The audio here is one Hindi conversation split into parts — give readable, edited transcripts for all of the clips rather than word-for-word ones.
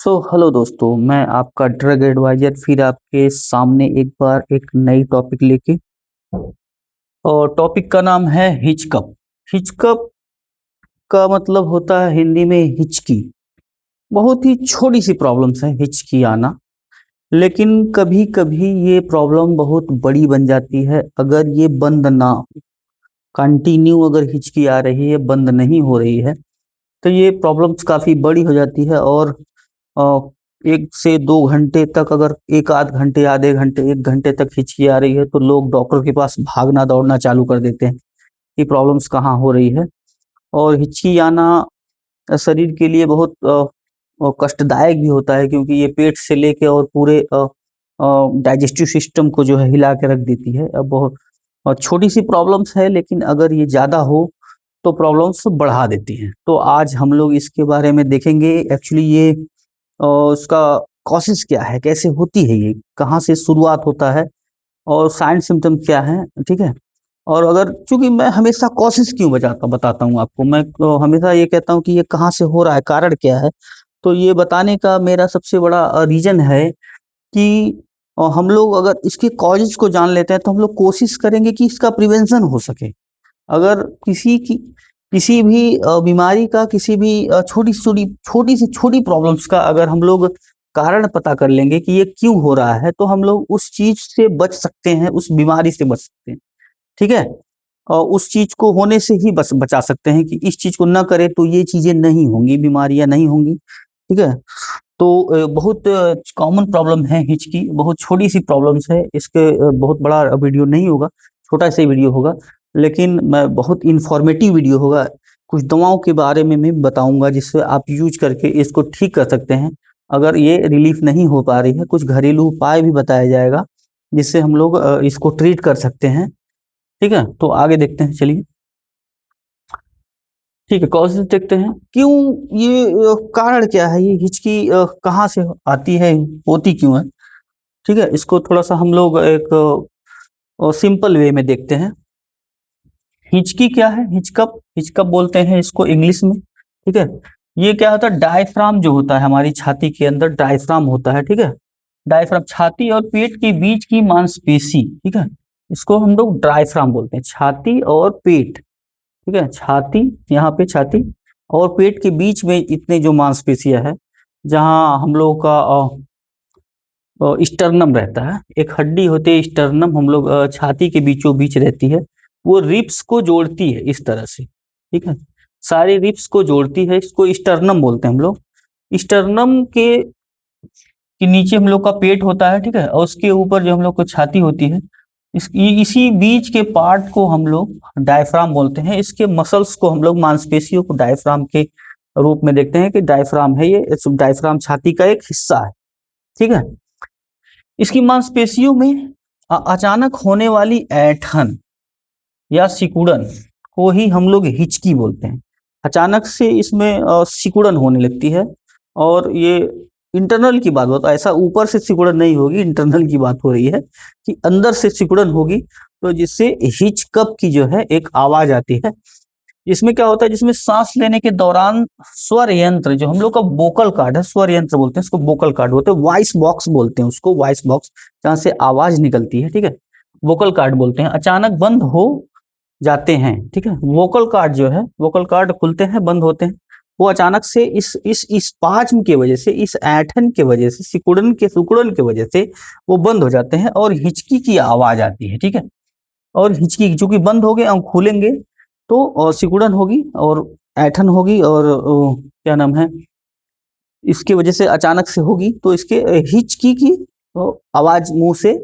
हेलो दोस्तों, मैं आपका ड्रग एडवाइजर फिर आपके सामने एक बार एक नई टॉपिक लेके। और टॉपिक का नाम है हिचकप। हिचकप का मतलब होता है हिंदी में हिचकी। बहुत ही छोटी सी प्रॉब्लम्स है हिचकी आना, लेकिन कभी कभी ये प्रॉब्लम बहुत बड़ी बन जाती है अगर ये बंद ना हो। कंटिन्यू अगर हिचकी आ रही है, बंद नहीं हो रही है, तो ये प्रॉब्लम्स काफ़ी बड़ी हो जाती है। और अ, 1 से 2 घंटे तक, अगर एक आध घंटे, आधे घंटे, 1 घंटे तक हिचकी आ रही है, तो लोग डॉक्टर के पास भागना दौड़ना चालू कर देते हैं कि प्रॉब्लम्स कहाँ हो रही है। और हिचकी आना शरीर के लिए बहुत कष्टदायक भी होता है, क्योंकि ये पेट से लेके और पूरे डाइजेस्टिव सिस्टम को जो है हिला के रख देती है। अब बहुत छोटी सी प्रॉब्लम्स है, लेकिन अगर ये ज़्यादा हो तो प्रॉब्लम्स बढ़ा देती हैं। तो आज हम लोग इसके बारे में देखेंगे एक्चुअली ये उसका कॉसेस क्या है, कैसे होती है, ये कहाँ से शुरुआत होता है, और साइन सिम्टम क्या है। ठीक है। और अगर, चूंकि मैं हमेशा कॉसेस क्यों बचाता बताता हूँ आपको, मैं तो हमेशा ये कहता हूँ कि ये कहाँ से हो रहा है, कारण क्या है। तो ये बताने का मेरा सबसे बड़ा रीजन है कि हम लोग अगर इसके कॉजेज को जान लेते हैं तो हम लोग कोशिश करेंगे कि इसका प्रिवेंशन हो सके। अगर किसी भी बीमारी का, किसी भी छोटी से छोटी प्रॉब्लम्स का अगर हम लोग कारण पता कर लेंगे कि ये क्यों हो रहा है, तो हम लोग उस चीज से बच सकते हैं, उस बीमारी से बच सकते हैं। ठीक है। और उस चीज को होने से ही बस बचा सकते हैं कि इस चीज को ना करे तो ये चीजें नहीं होंगी, बीमारियां नहीं होंगी। ठीक है। तो बहुत कॉमन प्रॉब्लम है हिचकी, बहुत छोटी सी प्रॉब्लम्स है इसके। बहुत बड़ा वीडियो नहीं होगा, छोटा सा वीडियो होगा, लेकिन मैं बहुत इंफॉर्मेटिव वीडियो होगा। कुछ दवाओं के बारे में मैं बताऊंगा जिससे आप यूज करके इसको ठीक कर सकते हैं। अगर ये रिलीफ नहीं हो पा रही है, कुछ घरेलू उपाय भी बताया जाएगा जिससे हम लोग इसको ट्रीट कर सकते हैं। ठीक है, तो आगे देखते हैं, चलिए। ठीक है, कॉजेज देखते हैं क्यों ये कारण क्या है, ये हिचकी कहाँ से आती है, होती क्यों है। ठीक है, इसको थोड़ा सा हम लोग एक सिंपल वे में देखते हैं। हिचकी क्या है, हिचकप, हिचकप बोलते हैं इसको इंग्लिश में। ठीक है। ये क्या होता है, डायफ्राम जो होता है हमारी छाती के अंदर, डायफ्राम होता है। ठीक है। डायफ्राम छाती और पेट के बीच की मांसपेशी। ठीक है। इसको हम लोग डायफ्राम बोलते हैं, छाती और पेट। ठीक है, छाती, यहाँ पे छाती और पेट के बीच में इतने जो मांसपेशियां है, जहाँ हम लोगों का स्टर्नम रहता है, एक हड्डी होती है स्टर्नम, हम लोग छाती के बीचों बीच रहती है। वो रिब्स को जोड़ती है इस तरह से। ठीक है, सारी रिब्स को जोड़ती है, इसको स्टर्नम बोलते हैं हम लोग। स्टर्नम के नीचे हम लोग का पेट होता है। ठीक है, और उसके ऊपर जो हम लोग को छाती होती है, इसी बीच के पार्ट को हम लोग डायफ्राम बोलते हैं। इसके मसल्स को हम लोग, मांसपेशियों को डायफ्राम के रूप में देखते हैं कि डायफ्राम है ये, डायफ्राम छाती का एक हिस्सा है। ठीक है। इसकी मांसपेशियों में अचानक होने वाली ऐंठन या सिकुड़न को ही हम लोग हिचकी बोलते हैं। अचानक से इसमें सिकुड़न होने लगती है। और ये इंटरनल की बात होता है, ऐसा ऊपर से सिकुड़न नहीं होगी, इंटरनल की बात हो रही है कि अंदर से सिकुड़न होगी। तो जिससे हिचकप की जो है एक आवाज आती है। इसमें क्या होता है, जिसमें सांस लेने के दौरान स्वर यंत्र, जो हम लोग का वोकल कार्ड है, स्वर यंत्र बोलते हैं इसको, वोकल कार्ड बोलते हैं, वॉइस बॉक्स बोलते हैं उसको, वॉइस बॉक्स, जहाँ से आवाज निकलती है। ठीक है, वोकल कार्ड बोलते हैं, अचानक बंद हो जाते हैं। ठीक है, वोकल कार्ड जो है, वोकल कार्ड खुलते हैं, बंद होते हैं। वो अचानक से इस स्पाज्म की वजह से, इस ऐंठन की वजह से, सिकुड़न की वजह से वो बंद हो जाते हैं और हिचकी की आवाज आती है। ठीक है। और हिचकी चूंकि बंद हो गए और खुलेंगे, तो सिकुड़न होगी और ऐंठन होगी, और क्या नाम है, इसकी वजह से अचानक से होगी, तो इसके हिचकी की आवाज मुंह से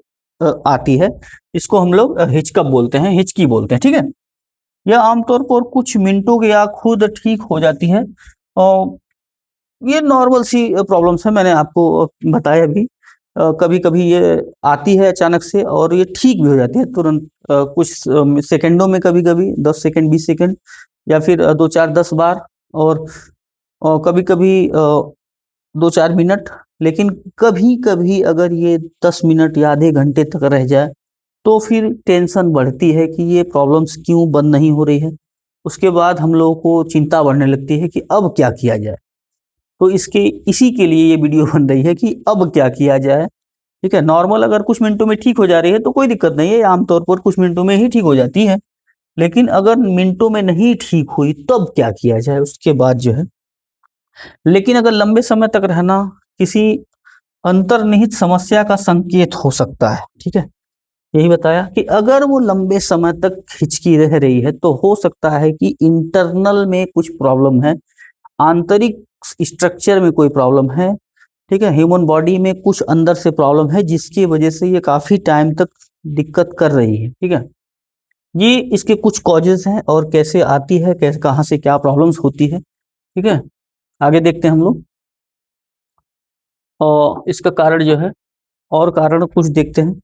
आती है। इसको हम लोग हिचकप बोलते हैं, हिचकी बोलते हैं। ठीक है। यह आमतौर पर कुछ मिनटों के या खुद ठीक हो जाती है। और ये नॉर्मल सी प्रॉब्लम्स है, मैंने आपको बताया भी। कभी कभी ये आती है अचानक से और ये ठीक भी हो जाती है तुरंत, कुछ सेकंडों में, कभी कभी 10 सेकंड, 20 सेकंड, या फिर 2 4 10 बार। और कभी कभी 2 4 मिनट। लेकिन कभी कभी अगर ये 10 मिनट या आधे घंटे तक रह जाए, तो फिर टेंशन बढ़ती है कि ये प्रॉब्लम्स क्यों बंद नहीं हो रही है। उसके बाद हम लोगों को चिंता बढ़ने लगती है कि अब क्या किया जाए। तो इसी के लिए ये वीडियो बन रही है कि अब क्या किया जाए। ठीक है, नॉर्मल अगर कुछ मिनटों में ठीक हो जा रही है तो कोई दिक्कत नहीं है, आमतौर पर कुछ मिनटों में ही ठीक हो जाती है। लेकिन अगर मिनटों में नहीं ठीक हुई तब क्या किया जाए, उसके बाद जो है। लेकिन अगर लंबे समय तक रहना किसी अंतर्निहित समस्या का संकेत हो सकता है। ठीक है, यही बताया कि अगर वो लंबे समय तक हिचकी रह रही है तो हो सकता है कि इंटरनल में कुछ प्रॉब्लम है, आंतरिक स्ट्रक्चर में कोई प्रॉब्लम है। ठीक है, ह्यूमन बॉडी में कुछ अंदर से प्रॉब्लम है जिसकी वजह से ये काफी टाइम तक दिक्कत कर रही है। ठीक है, ये इसके कुछ कॉजेज हैं और कैसे आती है, कैसे कहाँ से क्या प्रॉब्लम्स होती है। ठीक है, आगे देखते हैं हम लोग। और इसका कारण जो है, और कारण कुछ देखते हैं।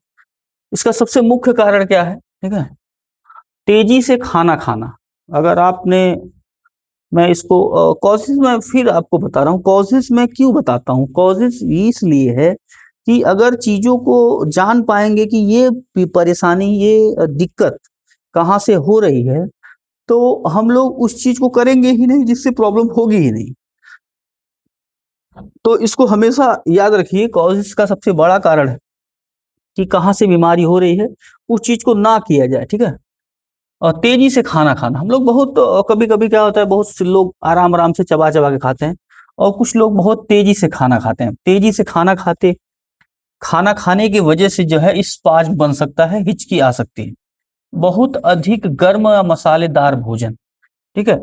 इसका सबसे मुख्य कारण क्या है? ठीक है, तेजी से खाना खाना। अगर आपने, मैं इसको कॉजेज में फिर आपको बता रहा हूँ, कॉजेज में क्यों बताता हूँ, कॉजेज इसलिए है कि अगर चीजों को जान पाएंगे कि ये परेशानी, ये दिक्कत कहाँ से हो रही है, तो हम लोग उस चीज को करेंगे ही नहीं जिससे प्रॉब्लम होगी ही नहीं। तो इसको हमेशा याद रखिए, कॉजेज का सबसे बड़ा कारण है कि कहाँ से बीमारी हो रही है, उस चीज को ना किया जाए। ठीक है, और तेजी से खाना खाना, हम लोग बहुत कभी कभी क्या होता है, बहुत से लोग आराम आराम से चबा चबा के खाते हैं और कुछ लोग बहुत तेजी से खाना खाते हैं। तेजी से खाना खाने की वजह से जो है स्पाज्म बन सकता है, हिचकी आ सकती है। बहुत अधिक गर्म या मसालेदार भोजन। ठीक है,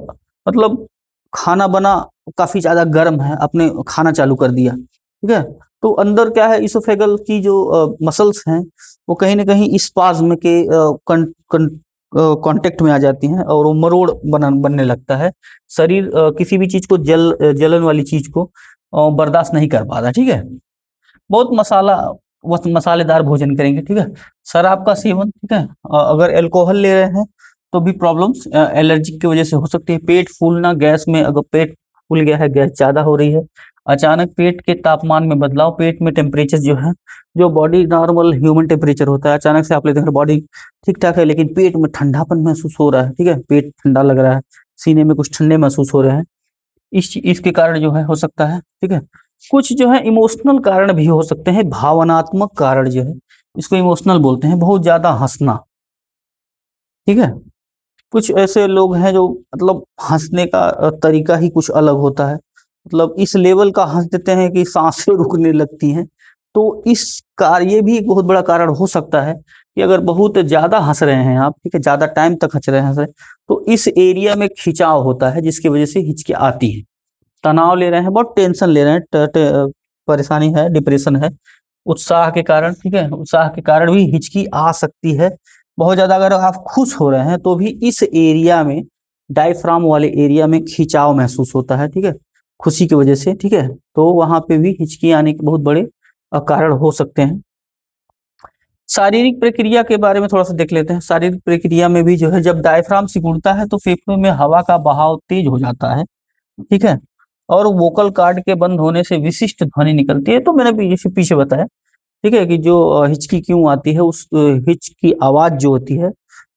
मतलब खाना बना, काफी ज्यादा गर्म है, आपने खाना चालू कर दिया। ठीक है, तो अंदर क्या है, इसोफेगल की जो मसल्स हैं वो कहीं ना कहीं स्पाज्म के कांटेक्ट में आ जाती हैं और वो मरोड़ बनने लगता है। शरीर किसी भी चीज को जलन वाली चीज को बर्दाश्त नहीं कर पाता। ठीक है, बहुत मसालेदार भोजन करेंगे। ठीक है, शराब का सेवन, ठीक है, अगर अल्कोहल ले रहे हैं तो भी प्रॉब्लम्स एलर्जी की वजह से हो सकती है। पेट फूलना, गैस में अगर पेट फूल गया है, गैस ज्यादा हो रही है, अचानक पेट के तापमान में बदलाव, पेट में टेम्परेचर जो है, जो बॉडी नॉर्मल ह्यूमन टेम्परेचर होता है, अचानक से आप लेते हैं बॉडी ठीक ठाक है लेकिन पेट में ठंडापन महसूस हो रहा है। ठीक है, पेट ठंडा लग रहा है, सीने में कुछ ठंडे महसूस हो रहे हैं, इसके कारण जो है हो सकता है। ठीक है, कुछ जो है इमोशनल कारण भी हो सकते हैं, भावनात्मक कारण जो है, इसको इमोशनल बोलते हैं। बहुत ज्यादा हंसना। ठीक है, कुछ ऐसे लोग हैं जो मतलब हंसने का तरीका ही कुछ अलग होता है, मतलब इस लेवल का हंस देते हैं कि सांसें रुकने लगती हैं। तो इस ये भी एक बहुत बड़ा कारण हो सकता है कि अगर बहुत ज्यादा हंस रहे हैं आप, ठीक है, ज्यादा टाइम तक हंस रहे हैं, तो इस एरिया में खिंचाव होता है जिसकी वजह से हिचकी आती है। तनाव ले रहे हैं, बहुत टेंशन ले रहे हैं, परेशानी है, डिप्रेशन है, उत्साह के कारण, ठीक है, उत्साह के कारण भी हिचकी आ सकती है। बहुत ज्यादा अगर आप खुश हो रहे हैं तो भी इस एरिया में, डायफ्राम वाले एरिया में खिंचाव महसूस होता है। ठीक है, खुशी की वजह से। ठीक है, तो वहां पे भी हिचकी आने के बहुत बड़े कारण हो सकते हैं। शारीरिक प्रक्रिया के बारे में थोड़ा सा देख लेते हैं। शारीरिक प्रक्रिया में भी जो है, जब डायफ्राम सिकुड़ता है तो फेफड़ों में हवा का बहाव तेज हो जाता है। ठीक है, और वोकल कार्ड के बंद होने से विशिष्ट ध्वनि निकलती है। तो मैंने जैसे पीछे बताया, ठीक है, कि जो हिचकी क्यों आती है, उस हिच की आवाज जो होती है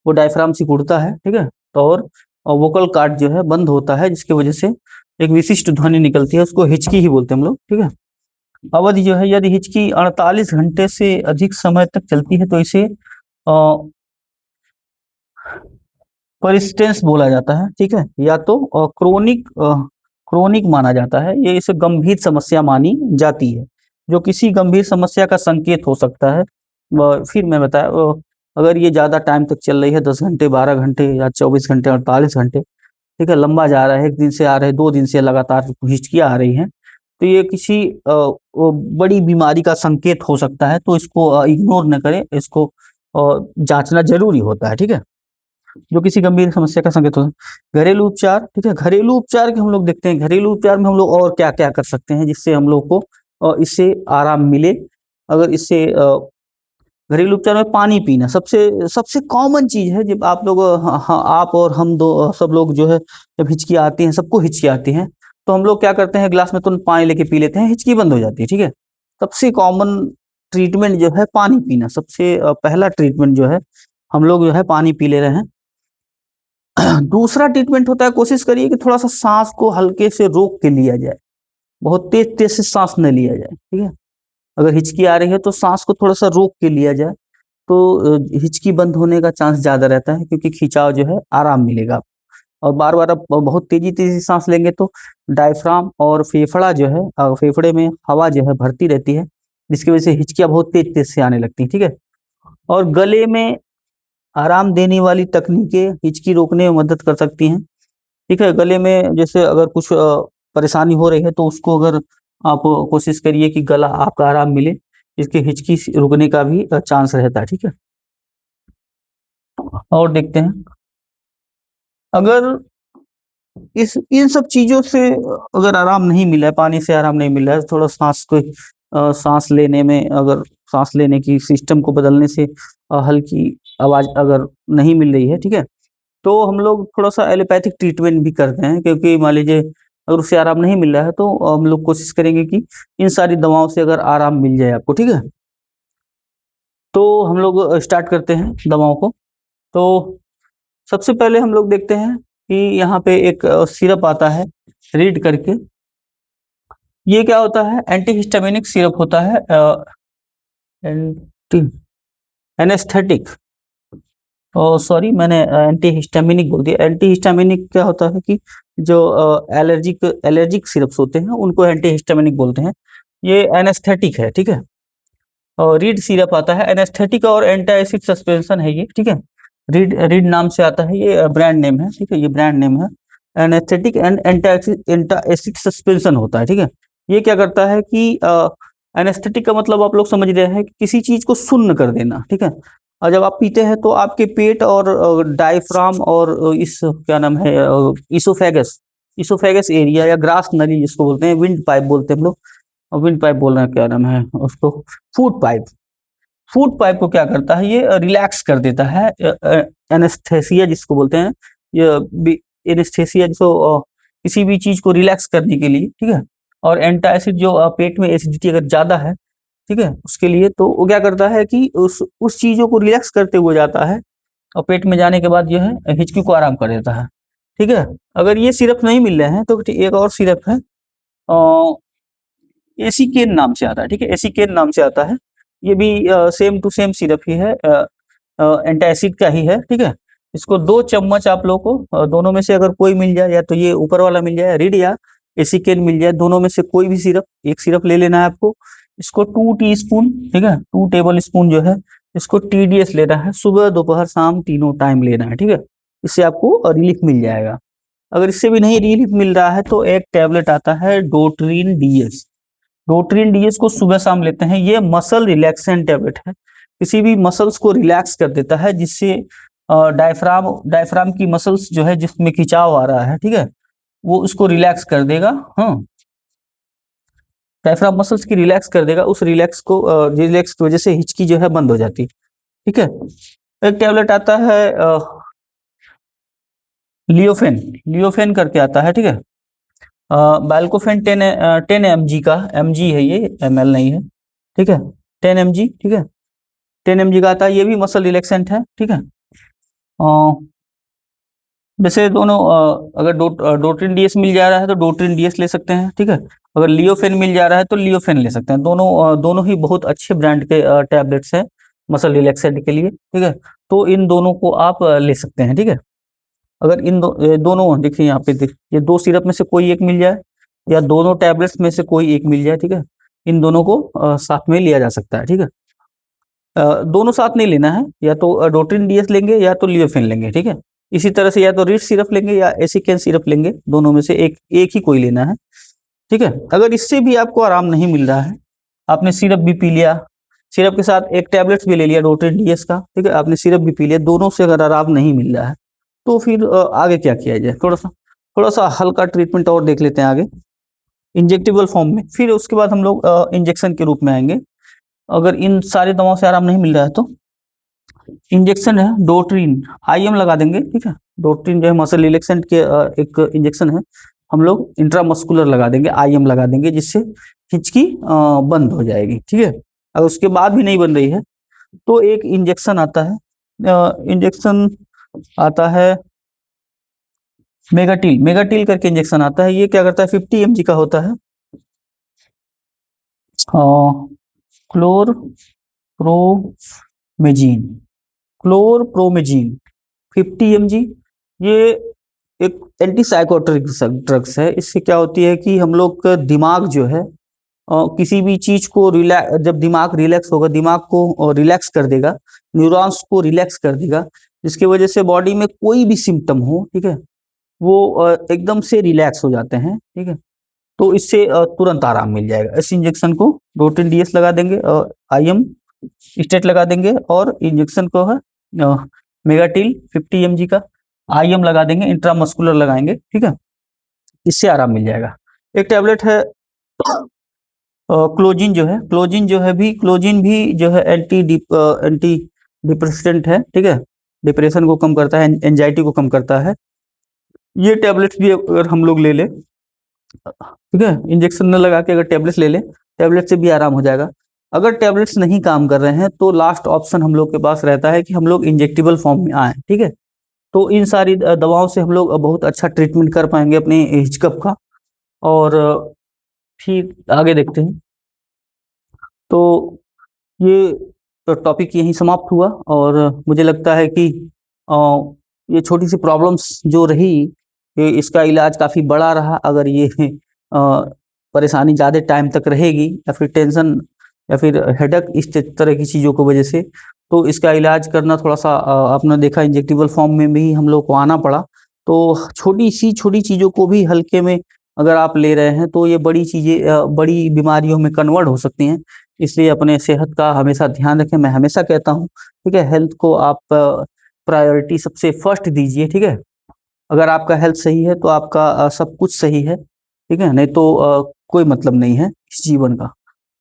वो डायफ्राम सिकुड़ता है। ठीक है, तो और वोकल कार्ड जो है बंद होता है जिसकी वजह से एक विशिष्ट ध्वनि निकलती है, उसको हिचकी ही बोलते हैं हम लोग। ठीक है, अवधि जो है, यदि हिचकी 48 घंटे से अधिक समय तक चलती है तो इसे परसिस्टेंस बोला जाता है। ठीक है, या तो क्रोनिक माना जाता है, ये इसे गंभीर समस्या मानी जाती है, जो किसी गंभीर समस्या का संकेत हो सकता है। फिर मैं बताया, अगर ये ज्यादा टाइम तक चल रही है, 10 घंटे, 12 घंटे या 24 घंटे, 48 घंटे, ठीक है, लंबा जा रहा है, एक दिन से आ रहे हैं, 2 दिन से लगातार हिचकियां आ रही हैं, तो ये किसी बड़ी बीमारी का संकेत हो सकता है। तो इसको इग्नोर न करें, इसको जांचना जरूरी होता है। ठीक है, जो किसी गंभीर समस्या का संकेत होता है। घरेलू उपचार, ठीक है, घरेलू उपचार के हम लोग देखते हैं, घरेलू उपचार में हम लोग और क्या क्या कर सकते हैं जिससे हम लोग को इससे आराम मिले। अगर इससे घरेलू उपचार में पानी पीना सबसे सबसे कॉमन चीज है। जब आप लोग आप और हम दो सब लोग जो है, जब हिचकी आती है, सबको हिचकी आती है, तो हम लोग क्या करते हैं, गिलास में तुरंत पानी लेके पी लेते हैं, हिचकी बंद हो जाती है। ठीक है, सबसे कॉमन ट्रीटमेंट जो है पानी पीना, सबसे पहला ट्रीटमेंट जो है, हम लोग जो है पानी पी ले रहे हैं। दूसरा ट्रीटमेंट होता है, कोशिश करिए कि थोड़ा सा सांस को हल्के से रोक के लिया जाए। बहुत तेज तेज से सांस न लिया जाए, ठीक है। अगर हिचकी आ रही है तो सांस को थोड़ा सा रोक के लिया जाए, तो हिचकी बंद होने का चांस ज्यादा रहता है, क्योंकि खिंचाव जो है आराम मिलेगा। और बार बार आप बहुत तेजी तेजी सांस लेंगे तो डायफ्राम और फेफड़ा जो है, फेफड़े में हवा जो है भरती रहती है, जिसकी वजह से हिचकियां बहुत तेज तेज से आने लगती हैं, ठीक है। और गले में आराम देने वाली तकनीकें हिचकी रोकने में मदद कर सकती हैं, ठीक है। गले में जैसे अगर कुछ परेशानी हो रही है तो उसको अगर आप कोशिश करिए कि गला आपका आराम मिले, इसके हिचकी रुकने का भी चांस रहता है, ठीक है। और देखते हैं, अगर इस इन सब चीजों से अगर आराम नहीं मिला है, पानी से आराम नहीं मिला है, थोड़ा सांस को सांस लेने में, अगर सांस लेने की सिस्टम को बदलने से हल्की आवाज अगर नहीं मिल रही है, ठीक है, तो हम लोग थोड़ा सा एलोपैथिक ट्रीटमेंट भी करते हैं, क्योंकि मान लीजिए अगर उससे आराम नहीं मिल रहा है तो हम लोग कोशिश करेंगे कि इन सारी दवाओं से अगर आराम मिल जाए आपको, ठीक है। तो हम लोग स्टार्ट करते हैं दवाओं को। तो सबसे पहले हम लोग देखते हैं कि यहाँ पे एक सिरप आता है रीड करके। ये क्या होता है? एंटीहिस्टामिनिक सिरप होता है, एंटी एनेस्थेटिक। सॉरी, मैंने एंटीहिस्टामिनिक बोल दिया। एंटीहिस्टामिनिक क्या होता है कि जो एलर्जिक एलर्जिक सिरप्स होते हैं उनको एंटीहिस्टामिनिक बोलते हैं। ये एनेस्थेटिक है, ठीक है। और रीड सिरप आता है एनेस्थेटिक और एंटासिड सस्पेंशन है ये, ठीक है। रीड रीड नाम से आता है, ये ब्रांड नेम है, ठीक है, ये ब्रांड नेम है। एनेस्थेटिक एंड एंटासिड सस्पेंशन होता है, ठीक है। ये क्या करता है कि एनेस्थेटिक का मतलब आप लोग समझ रहे हैं कि किसी चीज को शून्य कर देना, ठीक है। और जब आप पीते हैं तो आपके पेट और डायफ्राम और इस क्या नाम है, इसोफेगस इसोफेगस एरिया या ग्रास नली जिसको बोलते हैं, विंड पाइप बोलते हैं हम लोग, विंड पाइप बोल रहे हैं, क्या नाम है उसको, फूड पाइप। फूड पाइप को क्या करता है, ये रिलैक्स कर देता है। एनेस्थेसिया जिसको बोलते हैं, ये एनेस्थेसिया जिसको किसी भी चीज को रिलैक्स करने के लिए, ठीक है। और एंटासिड जो पेट में एसिडिटी अगर ज्यादा है, ठीक है, उसके लिए तो वो क्या करता है कि उस चीजों को रिलैक्स करते हुए जाता है, और पेट में जाने के बाद जो है हिचकी को आराम कर देता है, ठीक है। अगर ये सिरप नहीं मिल रहे हैं तो एक और सिरप है, एसीकेन नाम से आता है, ठीक है, एसीकेन नाम से आता है। ये भी सेम टू सेम सिरप ही है, एंटासिड का ही है, ठीक है। इसको 2 चम्मच आप लोग को दोनों में से अगर कोई मिल जाए, या तो ये ऊपर वाला मिल जाए रीड, या एसीकेन मिल जाए, दोनों में से कोई भी सिरप, एक सिरप ले लेना है आपको। इसको 2 टीस्पून, ठीक है, 2 टेबल स्पून जो है, इसको टीडीएस लेना है, सुबह दोपहर शाम तीनों टाइम लेना है, ठीक है। इससे आपको रिलीफ मिल जाएगा। अगर इससे भी नहीं रिलीफ मिल रहा है तो एक टैबलेट आता है डोट्रिन डीएस। डोट्रिन डीएस को सुबह शाम लेते हैं। ये मसल रिलैक्सेंट टैबलेट है, किसी भी मसल्स को रिलैक्स कर देता है, जिससे डायफ्राम डायफ्राम की मसल्स जो है जिसमें खिंचाव आ रहा है, ठीक है, वो उसको रिलैक्स कर देगा। हाँ, डायफ्राम मसल्स की रिलैक्स कर देगा, उस रिलैक्स की वजह से हिचकी जो है बंद हो जाती है, ठीक है। एक टैबलेट आता है लियोफेन। लियोफेन करके आता है, ठीक है। बैल्कोफेन 10 mg का, mg है ये, ml नहीं है, ठीक है। 10 mg, ठीक है, 10 mg का आता है, ये भी मसल रिलैक्सेंट है, ठीक है। अ, वैसे दोनों अगर डोट्रिन डीएस मिल जा रहा है तो डोट्रिन डीएस ले सकते हैं, ठीक है। अगर लियोफेन मिल जा रहा है तो लियोफेन ले सकते हैं। दोनों ही बहुत अच्छे ब्रांड के टैबलेट्स हैं मसल रिलैक्सेंट के लिए, ठीक है। तो इन दोनों को आप ले सकते हैं, ठीक है। अगर दोनों देखिए यहाँ पे ये 2 सिरप में से कोई एक मिल जाए, या दोनों टैबलेट्स में से कोई एक मिल जाए, ठीक है, इन दोनों को साथ में लिया जा सकता है, ठीक है। दोनों साथ नहीं लेना है, या तो डोट्रिन डीएस लेंगे या तो लियोफिन लेंगे, ठीक है। इसी तरह से या तो रिट सिरप लेंगे या एसिकेन सिरप लेंगे, दोनों में से एक एक ही कोई लेना है, ठीक है। अगर इससे भी आपको आराम नहीं मिल रहा है, आपने सिरप भी पी लिया, सिरप के साथ एक टैबलेट्स भी ले लिया डोट्रिन डीएस का, ठीक है, आपने सिरप भी पी लिया, दोनों से अगर आराम नहीं मिल रहा है तो फिर आगे क्या किया जाए, थोड़ा सा हल्का ट्रीटमेंट और देख लेते हैं आगे, इंजेक्टेबल फॉर्म में। फिर उसके बाद हम लोग इंजेक्शन के रूप में आएंगे। अगर इन सारी दवाओं से आराम नहीं मिल रहा है तो इंजेक्शन है डोट्रिन, आईएम लगा देंगे, ठीक है। डोट्रिन जो है मसल रिलैक्सेंट के एक इंजेक्शन है, हम लोग इंट्रामस्कुलर लगा देंगे, आईएम लगा देंगे, जिससे हिचकी बंद हो जाएगी, ठीक है। अगर उसके बाद भी नहीं बन रही है तो एक इंजेक्शन आता है, इंजेक्शन आता है मेगाटिल। मेगाटिल करके इंजेक्शन आता है, ये क्या करता है, 50 mg का होता है, क्लोरप्रोमेजीन। क्लोरप्रोमेजीन 50 mg। ये एक एंटीसाइकोट्रिक ड्रग्स है। इससे क्या होती है कि हम लोग का दिमाग जो है किसी भी चीज को रिलैक्स, जब दिमाग रिलैक्स होगा, दिमाग को रिलैक्स कर देगा, न्यूरॉन्स को रिलैक्स कर देगा, जिसकी वजह से बॉडी में कोई भी सिम्टम हो, ठीक है, वो एकदम से रिलैक्स हो जाते हैं, ठीक है। तो इससे तुरंत आराम मिल जाएगा। इस इंजेक्शन को रोटिन डीएस लगा देंगे और आईएम स्टेट लगा देंगे, और इंजेक्शन को है मेगाटिल 50 mg का आईएम लगा देंगे, इंट्रामस्कुलर लगाएंगे, ठीक है। इससे आराम मिल जाएगा। एक टैबलेट है क्लोजिन जो है, क्लोजिन भी जो है एंटी डिप्रेसेंट है, ठीक है। डिप्रेशन को कम करता है, एंजाइटी को कम करता है। ये टैबलेट्स भी अगर हम लोग ले लें, ठीक है, इंजेक्शन न लगा के अगर टैबलेट्स ले लें, टैबलेट से भी आराम हो जाएगा। अगर टैबलेट्स नहीं काम कर रहे हैं तो लास्ट ऑप्शन हम लोग के पास रहता है कि हम लोग इंजेक्टेबल फॉर्म में आए, ठीक है। तो इन सारी दवाओं से हम लोग बहुत अच्छा ट्रीटमेंट कर पाएंगे अपने हिचकप का। और फिर आगे देखते हैं। तो ये टॉपिक यहीं समाप्त हुआ, और मुझे लगता है कि अ, ये छोटी सी प्रॉब्लम्स जो रही, इसका इलाज काफ़ी बड़ा रहा। अगर ये परेशानी ज़्यादा टाइम तक रहेगी, या फिर टेंशन, या फिर हेडक, इस तरह की चीज़ों की वजह से, तो इसका इलाज करना थोड़ा सा आपने देखा इंजेक्टेबल फॉर्म में भी हम लोग को आना पड़ा। तो छोटी चीज़ों को भी हल्के में अगर आप ले रहे हैं तो ये बड़ी चीज़ें बड़ी बीमारियों में कन्वर्ट हो सकती हैं। इसलिए अपने सेहत का हमेशा ध्यान रखें। मैं हमेशा कहता हूँ, ठीक है, हेल्थ को आप प्रायोरिटी सबसे फर्स्ट दीजिए, ठीक है। अगर आपका हेल्थ सही है तो आपका सब कुछ सही है, ठीक है, नहीं तो कोई मतलब नहीं है इस जीवन का।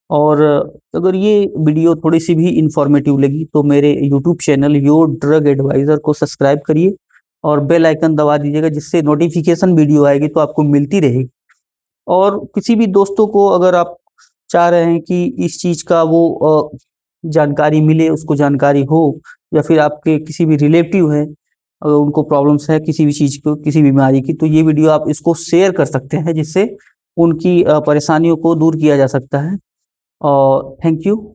और अगर ये वीडियो थोड़ी सी भी इंफॉर्मेटिव लगी तो मेरे YouTube channel your drug adviser को सब्सक्राइब करिए, और बेल आइकन दबा दीजिएगा, जिससे नोटिफिकेशन वीडियो आएगी तो आपको मिलती रहेगी। और किसी भी दोस्तों को अगर आप चाह रहे हैं कि इस चीज़ का वो जानकारी मिले, उसको जानकारी हो, या फिर आपके किसी भी रिलेटिव है, अगर उनको प्रॉब्लम्स है किसी भी चीज़ को, किसी बीमारी की, तो ये वीडियो आप इसको शेयर कर सकते हैं, जिससे उनकी परेशानियों को दूर किया जा सकता है। और थैंक यू।